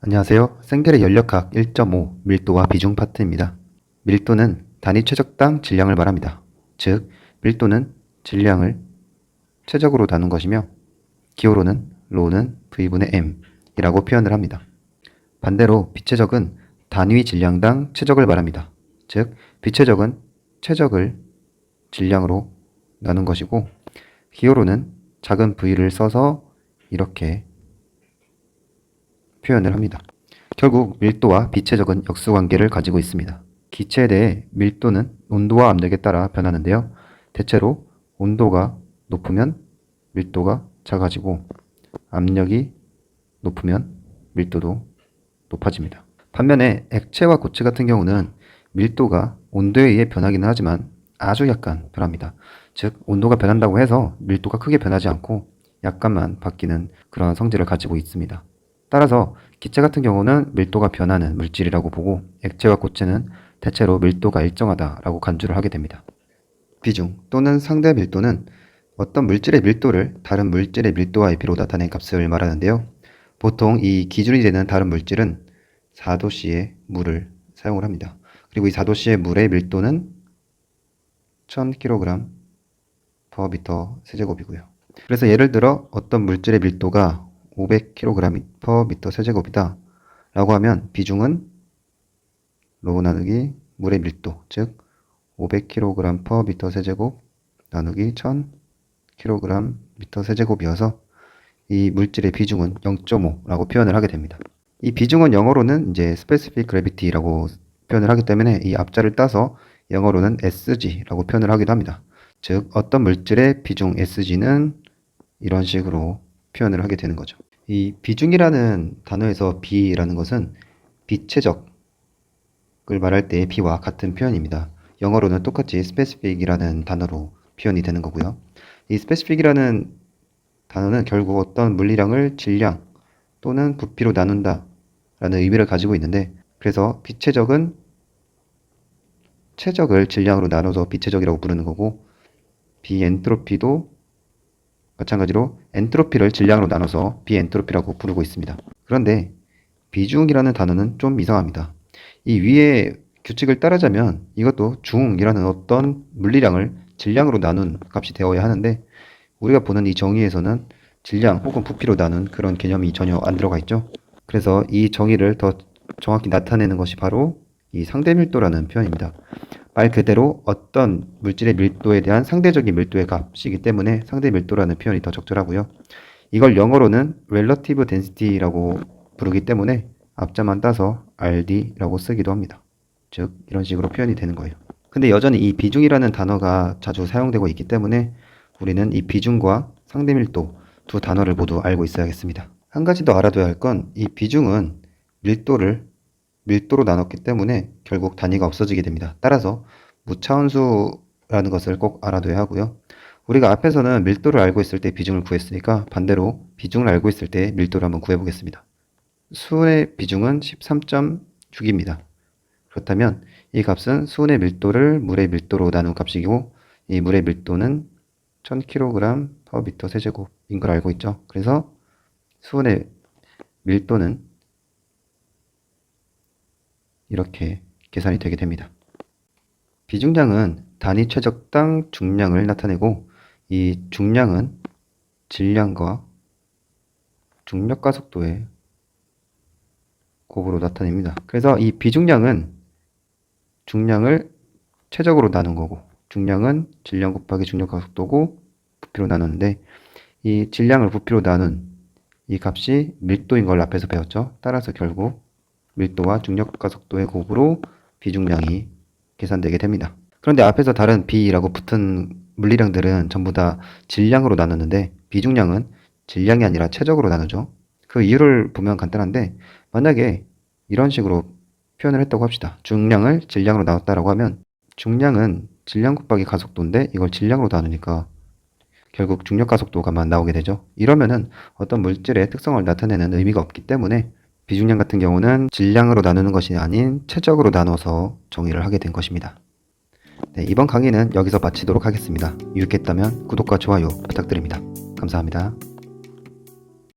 안녕하세요. 생계의 연력학 1.5 밀도와 비중 파트입니다. 밀도는 단위 최적당 질량을 말합니다. 즉, 밀도는 질량을 최적으로 나눈 것이며 기호로는 ρ는 V분의 M 이라고 표현을 합니다. 반대로 비최적은 단위 질량당 최적을 말합니다. 즉, 비최적은 최적을 질량으로 나눈 것이고 기호로는 작은 V를 써서 이렇게 표현을 합니다. 결국 밀도와 비최적은 역수관계를 가지고 있습니다. 기체에 대해 밀도는 온도와 압력에 따라 변하는데요. 대체로 온도가 높으면 밀도가 작아지고 압력이 높으면 밀도도 높아집니다. 반면에 액체와 고체 같은 경우는 밀도가 온도에 의해 변하기는 하지만 아주 약간 변합니다. 즉, 온도가 변한다고 해서 밀도가 크게 변하지 않고 약간만 바뀌는 그런 성질을 가지고 있습니다. 따라서 기체 같은 경우는 밀도가 변하는 물질이라고 보고 액체와 고체는 대체로 밀도가 일정하다라고 간주를 하게 됩니다. 비중 또는 상대 밀도는 어떤 물질의 밀도를 다른 물질의 밀도와의 비로 나타낸 값을 말하는데요. 보통 이 기준이 되는 다른 물질은 4도씨의 물을 사용을 합니다. 그리고 이 4도씨의 물의 밀도는 1000kg per m 세제곱이고요. 그래서 예를 들어 어떤 물질의 밀도가 500kg per m 세제곱이다 라고 하면 비중은 ρ 나누기 물의 밀도, 즉 500kg per m 세제곱 나누기 1000kg m 세제곱이어서 이 물질의 비중은 0.5라고 표현을 하게 됩니다. 이 비중은 영어로는 이제 specific gravity라고 표현을 하기 때문에 이 앞자를 따서 영어로는 SG라고 표현을 하기도 합니다. 즉 어떤 물질의 비중 SG는 이런 식으로 표현을 하게 되는 거죠. 이 비중이라는 단어에서 B라는 것은 비최적을 말할 때의 B와 같은 표현입니다. 영어로는 똑같이 specific이라는 단어로 표현이 되는 거고요. 이 specific이라는 단어는 결국 어떤 물리량을 질량 또는 부피로 나눈다 라는 의미를 가지고 있는데, 그래서 비최적은 최적을 질량으로 나눠서 비최적이라고 부르는 거고, 비엔트로피도 마찬가지로 엔트로피를 질량으로 나눠서 비엔트로피라고 부르고 있습니다. 그런데 비중이라는 단어는 좀 이상합니다. 이 위에 규칙을 따르자면 이것도 중이라는 어떤 물리량을 질량으로 나눈 값이 되어야 하는데, 우리가 보는 이 정의에서는 질량 혹은 부피로 나눈 그런 개념이 전혀 안 들어가 있죠. 그래서 이 정의를 더 정확히 나타내는 것이 바로 이 상대밀도라는 표현입니다. 말 그대로 어떤 물질의 밀도에 대한 상대적인 밀도의 값이기 때문에 상대밀도라는 표현이 더 적절하고요. 이걸 영어로는 relative density라고 부르기 때문에 앞자만 따서 RD라고 쓰기도 합니다. 즉 이런 식으로 표현이 되는 거예요. 근데 여전히 이 비중이라는 단어가 자주 사용되고 있기 때문에 우리는 이 비중과 상대밀도 두 단어를 모두 알고 있어야겠습니다. 한 가지 더 알아둬야 할 건 이 비중은 밀도를 밀도로 나눴기 때문에 결국 단위가 없어지게 됩니다. 따라서 무차원수라는 것을 꼭 알아둬야 하고요. 우리가 앞에서는 밀도를 알고 있을 때 비중을 구했으니까 반대로 비중을 알고 있을 때 밀도를 한번 구해보겠습니다. 수은의 비중은 13.6입니다. 그렇다면 이 값은 수은의 밀도를 물의 밀도로 나눈 값이고, 이 물의 밀도는 1000kg per m 세제곱인 걸 알고 있죠. 그래서 수은의 밀도는 이렇게 계산이 되게 됩니다. 비중량은 단위 최적당 중량을 나타내고, 이 중량은 질량과 중력 가속도의 곱으로 나타냅니다. 그래서 이 비중량은 중량을 최적으로 나눈 거고, 중량은 질량 곱하기 중력 가속도고 부피로 나누는데, 이 질량을 부피로 나눈 이 값이 밀도인 걸 앞에서 배웠죠. 따라서 결국 밀도와 중력 가속도의 곱으로 비중량이 계산되게 됩니다. 그런데 앞에서 다른 B라고 붙은 물리량들은 전부 다 질량으로 나누는데 비중량은 질량이 아니라 최적으로 나누죠. 그 이유를 보면 간단한데, 만약에 이런 식으로 표현을 했다고 합시다. 중량을 질량으로 나눴다라고 하면 중량은 질량 곱하기 가속도인데 이걸 질량으로 나누니까 결국 중력 가속도가만 나오게 되죠. 이러면은 어떤 물질의 특성을 나타내는 의미가 없기 때문에 비중량 같은 경우는 질량으로 나누는 것이 아닌 최적으로 나눠서 정의를 하게 된 것입니다. 네, 이번 강의는 여기서 마치도록 하겠습니다. 유익했다면 구독과 좋아요 부탁드립니다. 감사합니다.